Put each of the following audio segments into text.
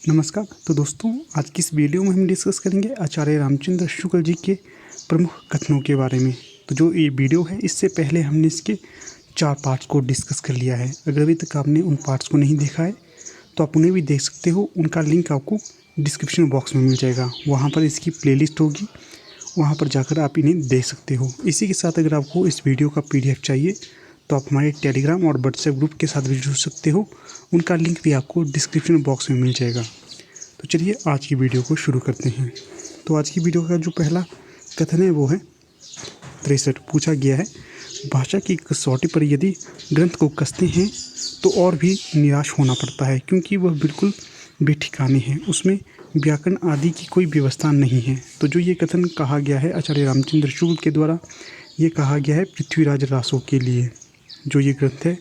नमस्कार। तो दोस्तों, आज की इस वीडियो में हम डिस्कस करेंगे आचार्य रामचंद्र शुक्ल जी के प्रमुख कथनों के बारे में। तो जो ये वीडियो है, इससे पहले हमने इसके 4 पार्ट्स को डिस्कस कर लिया है। अगर अभी तक आपने उन पार्ट्स को नहीं देखा है तो आप उन्हें भी देख सकते हो। उनका लिंक आपको डिस्क्रिप्शन बॉक्स में मिल जाएगा। वहाँ पर इसकी प्लेलिस्ट होगी, वहाँ पर जाकर आप इन्हें देख सकते हो। इसी के साथ अगर आपको इस वीडियो का PDF चाहिए तो आप हमारे टेलीग्राम और व्हाट्सएप ग्रुप के साथ भी जुड़ सकते हो। उनका लिंक भी आपको डिस्क्रिप्शन बॉक्स में मिल जाएगा। तो चलिए आज की वीडियो को शुरू करते हैं। तो आज की वीडियो का जो पहला कथन है वो है 63। पूछा गया है, भाषा की कसौटी पर यदि ग्रंथ को कसते हैं तो और भी निराश होना पड़ता है, क्योंकि वह बिल्कुल बेठिकाने हैं, उसमें व्याकरण आदि की कोई व्यवस्था नहीं है। तो जो ये कथन कहा गया है आचार्य रामचंद्र शुक्ल के द्वारा, ये कहा गया है पृथ्वीराज रासो के लिए। जो ये ग्रंथ है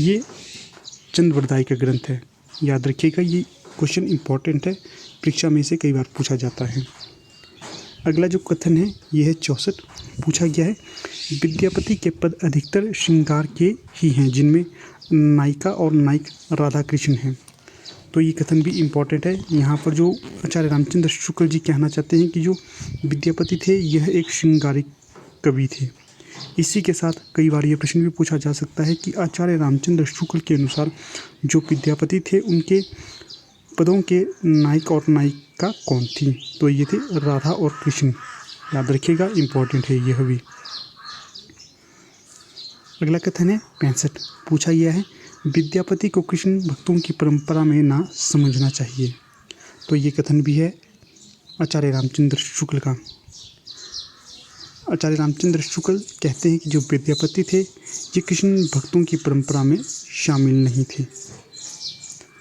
ये चंद्रवरदाई का ग्रंथ है। याद रखिएगा, ये क्वेश्चन इंपॉर्टेंट है, परीक्षा में से कई बार पूछा जाता है। अगला जो कथन है ये है 64। पूछा गया है, विद्यापति के पद अधिकतर श्रृंगार के ही हैं, जिनमें नायिका और नायक राधा कृष्ण हैं। तो ये कथन भी इम्पॉर्टेंट है। यहाँ पर जो आचार्य रामचंद्र शुक्ल जी कहना चाहते हैं कि जो विद्यापति थे यह एक श्रृंगारिक कवि थे। इसी के साथ कई बार ये प्रश्न भी पूछा जा सकता है कि आचार्य रामचंद्र शुक्ल के अनुसार जो विद्यापति थे उनके पदों के नायक और नायिका कौन थी? तो ये थे राधा और कृष्ण। याद रखिएगा, इम्पोर्टेंट है यह भी। अगला कथन है 65। पूछा गया है, विद्यापति को कृष्ण भक्तों की परंपरा में ना समझना चाहिए। तो ये कथन भी है आचार्य रामचंद्र शुक्ल का। आचार्य रामचंद्र शुक्ल कहते हैं कि जो विद्यापति थे ये कृष्ण भक्तों की परंपरा में शामिल नहीं थे।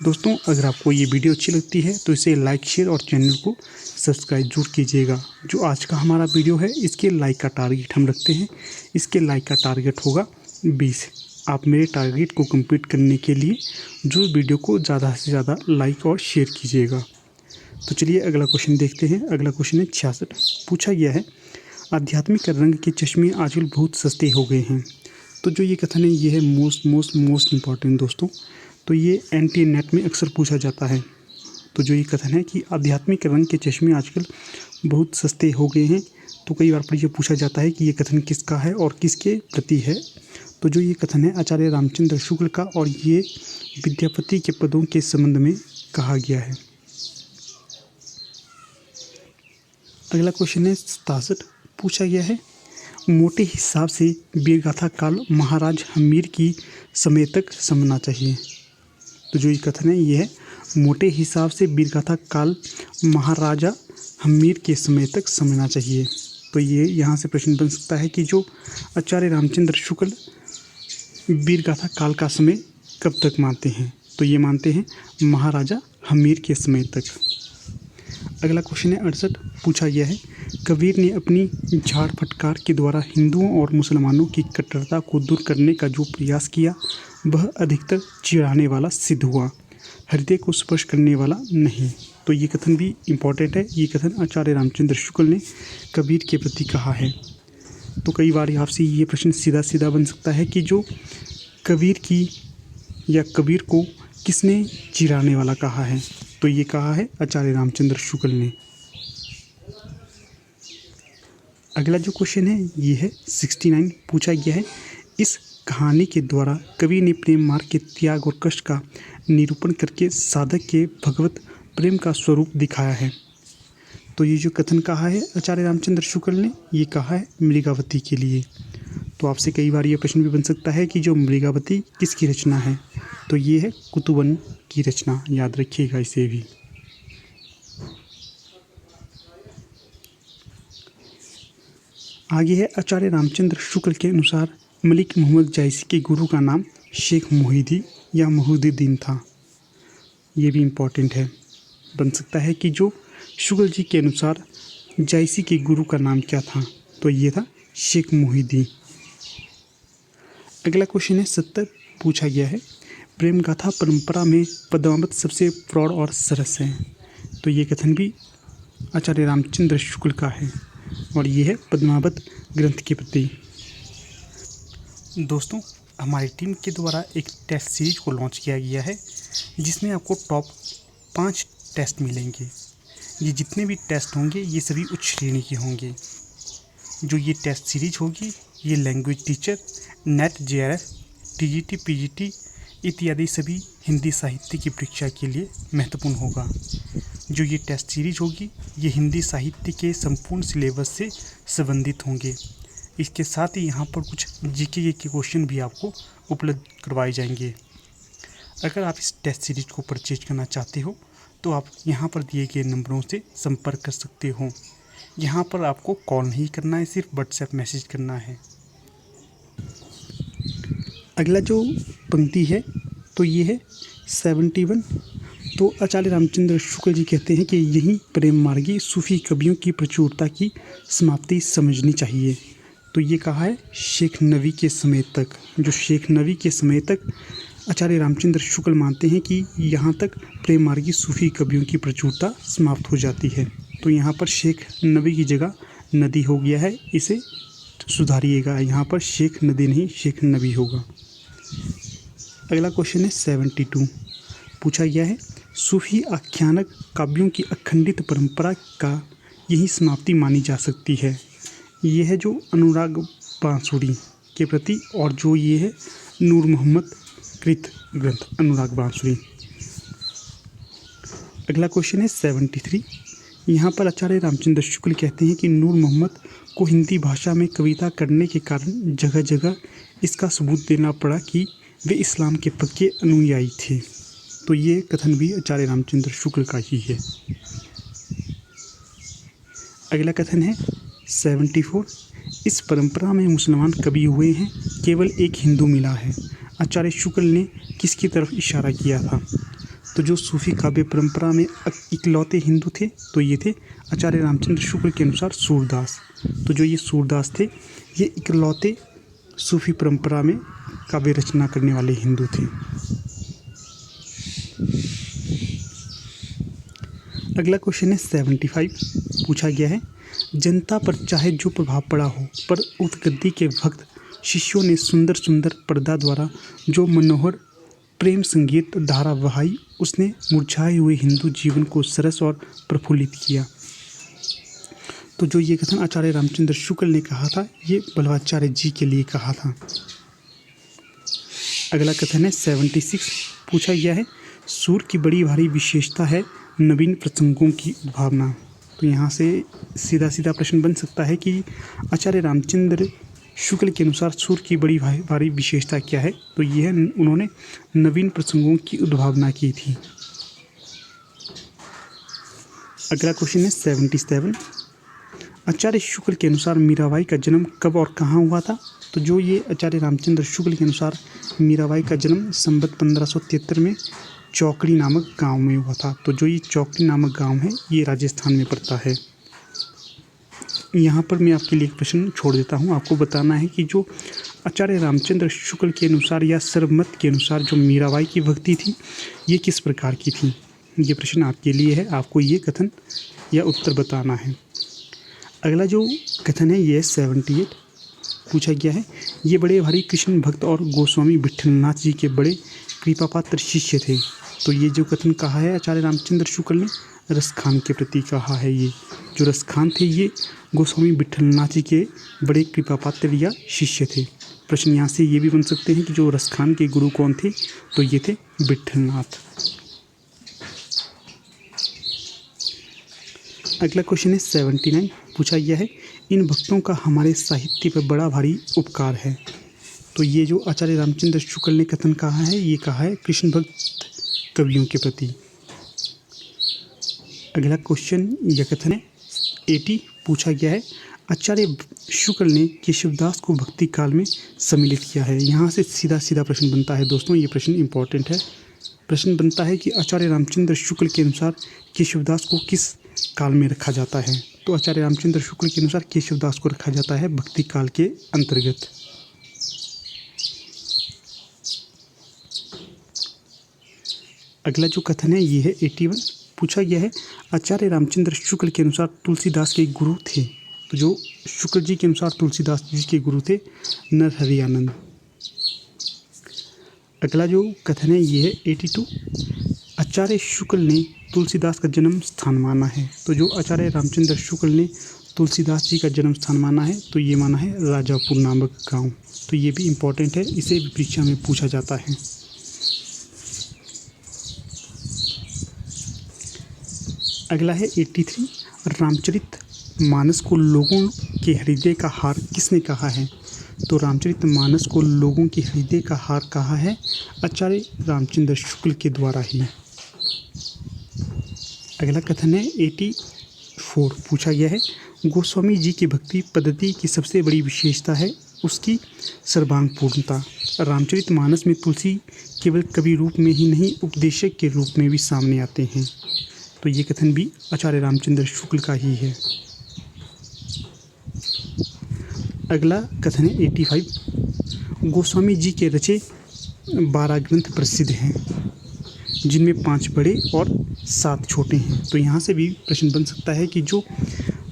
दोस्तों, अगर आपको ये वीडियो अच्छी लगती है तो इसे लाइक, शेयर और चैनल को सब्सक्राइब जरूर कीजिएगा। जो आज का हमारा वीडियो है इसके लाइक का टारगेट हम रखते हैं। इसके लाइक का टारगेट होगा 20। आप मेरे टारगेट को कंप्लीट करने के लिए जो वीडियो को ज़्यादा से ज़्यादा लाइक और शेयर कीजिएगा। तो चलिए अगला क्वेश्चन देखते हैं। अगला क्वेश्चन है 66। पूछा गया है, आध्यात्मिक रंग के चश्मे आजकल बहुत सस्ते हो गए हैं। तो जो ये कथन है ये है मोस्ट इम्पॉर्टेंट दोस्तों। तो ये एंटी नेट में अक्सर पूछा जाता है। तो जो ये कथन है कि आध्यात्मिक रंग के चश्मे आजकल बहुत सस्ते हो गए हैं, तो कई बार पर ये पूछा जाता है कि ये कथन किसका है और किसके प्रति है। तो जो ये कथन है आचार्य रामचंद्र शुक्ल का, और ये विद्यापति के पदों के संबंध में कहा गया है। अगला क्वेश्चन है 67। पूछा गया है, मोटे हिसाब से वीरगाथा काल महाराज हम्मीर की समय तक समझना चाहिए। तो जो ये कथन है ये है, मोटे हिसाब से वीरगाथा काल महाराजा हम्मीर के समय तक समझना चाहिए। तो ये यहाँ से प्रश्न बन सकता है कि जो आचार्य रामचंद्र शुक्ल वीरगाथा काल का समय कब तक मानते हैं? तो ये मानते हैं महाराजा हम्मीर के समय तक। अगला क्वेश्चन है 68। पूछा गया है, कबीर ने अपनी झाड़ फटकार के द्वारा हिंदुओं और मुसलमानों की कट्टरता को दूर करने का जो प्रयास किया वह अधिकतर चिढ़ाने वाला सिद्ध हुआ, हृदय को स्पर्श करने वाला नहीं। तो ये कथन भी इम्पॉर्टेंट है। ये कथन आचार्य रामचंद्र शुक्ल ने कबीर के प्रति कहा है। तो कई बार आपसे ये प्रश्न सीधा बन सकता है कि जो कबीर की या कबीर को किसने चिढ़ाने वाला कहा है? तो ये कहा है आचार्य रामचंद्र शुक्ल ने। अगला जो क्वेश्चन है ये है 69। पूछा गया है, इस कहानी के द्वारा कवि ने प्रेम मार्ग के त्याग और कष्ट का निरूपण करके साधक के भगवत प्रेम का स्वरूप दिखाया है। तो ये जो कथन कहा है आचार्य रामचंद्र शुक्ल ने, ये कहा है मृगावती के लिए। तो आपसे कई बार ये प्रश्न भी बन सकता है कि जो मृगावती किसकी रचना है? तो ये है कुतुबन की रचना। याद रखिएगा इसे भी। आगे है, आचार्य रामचंद्र शुक्ल के अनुसार मलिक मोहम्मद जायसी के गुरु का नाम शेख मोहिदी या मोहिउद्दीन था। ये भी इम्पोर्टेंट है, बन सकता है कि जो शुक्ल जी के अनुसार जायसी के गुरु का नाम क्या था? तो ये था शेख मोहिउद्दीन। अगला क्वेश्चन है 70। पूछा गया है, प्रेम गाथा परंपरा में पद्मावत सबसे प्रौढ़ और सरस है। तो ये कथन भी आचार्य रामचंद्र शुक्ल का है, और ये है पद्मावत ग्रंथ के प्रति। दोस्तों, हमारी टीम के द्वारा एक टेस्ट सीरीज को लॉन्च किया गया है, जिसमें आपको टॉप 5 टेस्ट मिलेंगे। ये जितने भी टेस्ट होंगे ये सभी उच्च श्रेणी के होंगे। जो ये टेस्ट सीरीज होगी ये language teacher, net, JRF, TGT, PGT इत्यादि सभी हिंदी साहित्य की परीक्षा के लिए महत्वपूर्ण होगा। जो ये टेस्ट सीरीज होगी ये हिंदी साहित्य के संपूर्ण सिलेबस से संबंधित होंगे। इसके साथ ही यहाँ पर कुछ जीके के क्वेश्चन भी आपको उपलब्ध करवाए जाएंगे। अगर आप इस टेस्ट सीरीज को परचेज करना चाहते हो तो आप यहाँ पर दिए गए नंबरों से संपर्क कर सकते हो। यहाँ पर आपको कॉल नहीं करना है, सिर्फ व्हाट्सएप मैसेज करना है। अगला जो पंक्ति है तो ये है 71। तो आचार्य रामचंद्र शुक्ल जी कहते हैं कि यही प्रेम मार्गी सूफी कवियों की प्रचुरता की समाप्ति समझनी चाहिए। तो ये कहा है शेख नबी के समय तक। जो शेख नबी के समय तक आचार्य रामचंद्र शुक्ल मानते हैं कि यहाँ तक प्रेम मार्गी सूफी कवियों की प्रचुरता समाप्त हो जाती है। तो यहाँ पर शेख नबी की जगह नदी हो गया है, इसे सुधारिएगा। यहाँ पर शेख नदी नहीं शेख नबी होगा। अगला क्वेश्चन है 72। पूछा गया है सूफी आख्यानक काव्यों की अखंडित परंपरा का यही समाप्ति मानी जा सकती है। ये है जो अनुराग बांसुरी के प्रति, और जो ये है नूर मोहम्मद कृत ग्रंथ अनुराग बांसुरी। अगला क्वेश्चन है 73। यहाँ पर आचार्य रामचंद्र शुक्ल कहते हैं कि नूर मोहम्मद को हिंदी भाषा में कविता करने के कारण जगह जगह इसका सबूत देना पड़ा कि वे इस्लाम के पक्के अनुयायी थे। तो ये कथन भी आचार्य रामचंद्र शुक्ल का ही है। अगला कथन है 74। इस परंपरा में मुसलमान कवि हुए हैं, केवल एक हिंदू मिला है। आचार्य शुक्ल ने किसकी तरफ इशारा किया था? तो जो सूफी काव्य परंपरा में इकलौते हिंदू थे तो ये थे आचार्य रामचंद्र शुक्ल के अनुसार सूरदास। तो जो ये सूरदास थे ये इकलौते सूफी परंपरा में काव्य रचना करने वाले हिंदू थे। अगला क्वेश्चन है 75। पूछा गया है जनता पर चाहे जो प्रभाव पड़ा हो, पर उद्गद्दी के वक्त शिष्यों ने सुंदर सुंदर पर्दा द्वारा जो मनोहर प्रेम संगीत धारा बहाई, उसने मुरझाए हुए हिंदू जीवन को सरस और प्रफुल्लित किया। तो जो ये कथन आचार्य रामचंद्र शुक्ल ने कहा था ये बल्लभाचार्य जी के लिए कहा था। अगला कथन है 76। पूछा गया है सूर की बड़ी भारी विशेषता है नवीन प्रसंगों की उद्भावना। तो यहाँ से सीधा सीधा प्रश्न बन सकता है कि आचार्य रामचंद्र शुक्ल के अनुसार सूर की बड़ी भारी विशेषता क्या है? तो ये है उन्होंने नवीन प्रसंगों की उद्भावना की थी। अगला क्वेश्चन है 77। आचार्य शुक्ल के अनुसार मीराबाई का जन्म कब और कहाँ हुआ था? तो जो ये आचार्य रामचंद्र शुक्ल के अनुसार मीराबाई का जन्म संवत 1573 में चौकड़ी नामक गांव में हुआ था। तो जो ये चौकड़ी नामक गांव है ये राजस्थान में पड़ता है। यहाँ पर मैं आपके लिए एक प्रश्न छोड़ देता हूँ। आपको बताना है कि जो आचार्य रामचंद्र शुक्ल के अनुसार या सर्वमत के अनुसार जो मीराबाई की भक्ति थी ये किस प्रकार की थी। ये प्रश्न आपके लिए है, आपको ये कथन या उत्तर बताना है। अगला जो कथन है ये 78। पूछा गया है ये बड़े भारी कृष्ण भक्त और गोस्वामी विट्ठलनाथ जी के बड़े कृपापात्र शिष्य थे। तो ये जो कथन कहा है आचार्य रामचंद्र शुक्ल ने रसखान के प्रति कहा है। ये जो रसखान थे ये गोस्वामी विट्ठलनाथ जी के बड़े कृपापात्र या शिष्य थे। प्रश्न यहाँ से ये भी बन सकते हैं कि जो रसखान के गुरु कौन थे? तो ये थे विट्ठलनाथ। अगला क्वेश्चन है 79। पूछा गया है इन भक्तों का हमारे साहित्य पर बड़ा भारी उपकार है। तो ये जो आचार्य रामचंद्र शुक्ल ने कथन कहा है ये कहा है कृष्ण भक्त कवियों के प्रति। अगला क्वेश्चन या कथन है 80। पूछा गया है आचार्य शुक्ल ने केशवदास को भक्ति काल में सम्मिलित किया है। यहाँ से सीधा सीधा प्रश्न बनता है दोस्तों, ये प्रश्न इंपॉर्टेंट है। प्रश्न बनता है कि आचार्य रामचंद्र शुक्ल के अनुसार केशवदास को किस काल में रखा जाता है? तो आचार्य रामचंद्र शुक्ल के अनुसार केशवदास को रखा जाता है भक्ति काल के अंतर्गत। अगला जो कथन है ये है 81। पूछा गया है आचार्य रामचंद्र शुक्ल के अनुसार तुलसीदास के गुरु थे। तो जो शुक्ल जी के अनुसार तुलसीदास जी के गुरु थे नरहरि आनंद। अगला जो कथन है ये है 82। आचार्य शुक्ल ने तुलसीदास का जन्म स्थान माना है। तो जो आचार्य रामचंद्र शुक्ल ने तुलसीदास जी का जन्म स्थान माना है तो ये माना है राजापुर नामक गांव। तो ये भी इम्पोर्टेंट है, इसे भी परीक्षा में पूछा जाता है। अगला है 83, रामचरित मानस को लोगों के हृदय का हार किसने कहा है? तो रामचरित मानस को लोगों के हृदय का हार कहा है आचार्य रामचंद्र शुक्ल के द्वारा ही। अगला कथन है 84, पूछा गया है गोस्वामी जी की भक्ति पद्धति की सबसे बड़ी विशेषता है उसकी सर्वांग पूर्णता। रामचरित मानस में तुलसी केवल कवि रूप में ही नहीं उपदेशक के रूप में भी सामने आते हैं। तो ये कथन भी आचार्य रामचंद्र शुक्ल का ही है। अगला कथन है 85, गोस्वामी जी के रचे 12 ग्रंथ प्रसिद्ध हैं जिनमें 5 बड़े और 7 छोटे हैं। तो यहाँ से भी प्रश्न बन सकता है कि जो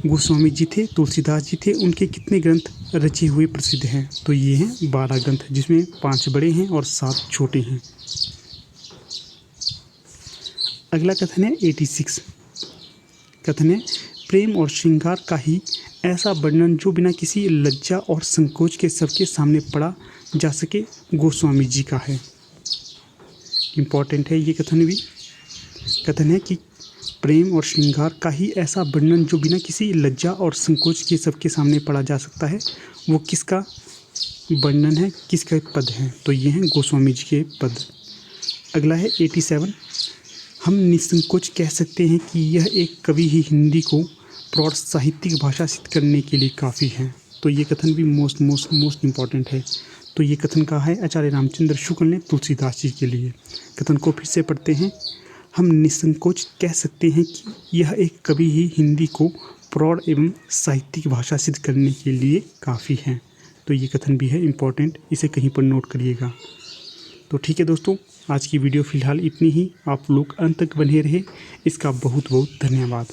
गोस्वामी जी थे, तुलसीदास जी थे, उनके कितने ग्रंथ रचे हुए प्रसिद्ध हैं? तो ये हैं 12 ग्रंथ जिसमें 5 बड़े हैं और 7 छोटे हैं। अगला कथन है 86, कथन है प्रेम और श्रृंगार का ही ऐसा वर्णन जो बिना किसी लज्जा और संकोच के सबके सामने पढ़ा जा सके गोस्वामी जी का है। इम्पॉर्टेंट है ये कथन भी। कथन है कि प्रेम और श्रृंगार का ही ऐसा वर्णन जो बिना किसी लज्जा और संकोच के सबके सामने पढ़ा जा सकता है, वो किसका वर्णन है, किसका पद है? तो ये हैं गोस्वामी जी के पद। अगला है 87, हम निसंकोच कह सकते हैं कि यह एक कवि ही हिंदी को प्रौढ़ साहित्यिक भाषा सिद्ध करने के लिए काफ़ी है। तो ये कथन भी मोस्ट इम्पॉर्टेंट है। तो ये कथन कहा है आचार्य रामचंद्र शुक्ल ने तुलसीदास जी के लिए। कथन को फिर से पढ़ते हैं, हम निसंकोच कह सकते हैं कि यह एक कवि ही हिंदी को प्रौढ़ एवं साहित्यिक भाषा सिद्ध करने के लिए काफ़ी है। तो ये कथन भी है इम्पॉर्टेंट, इसे कहीं पर नोट करिएगा। तो ठीक है दोस्तों, आज की वीडियो फ़िलहाल इतनी ही। आप लोग अंत तक बने रहे, इसका बहुत बहुत धन्यवाद।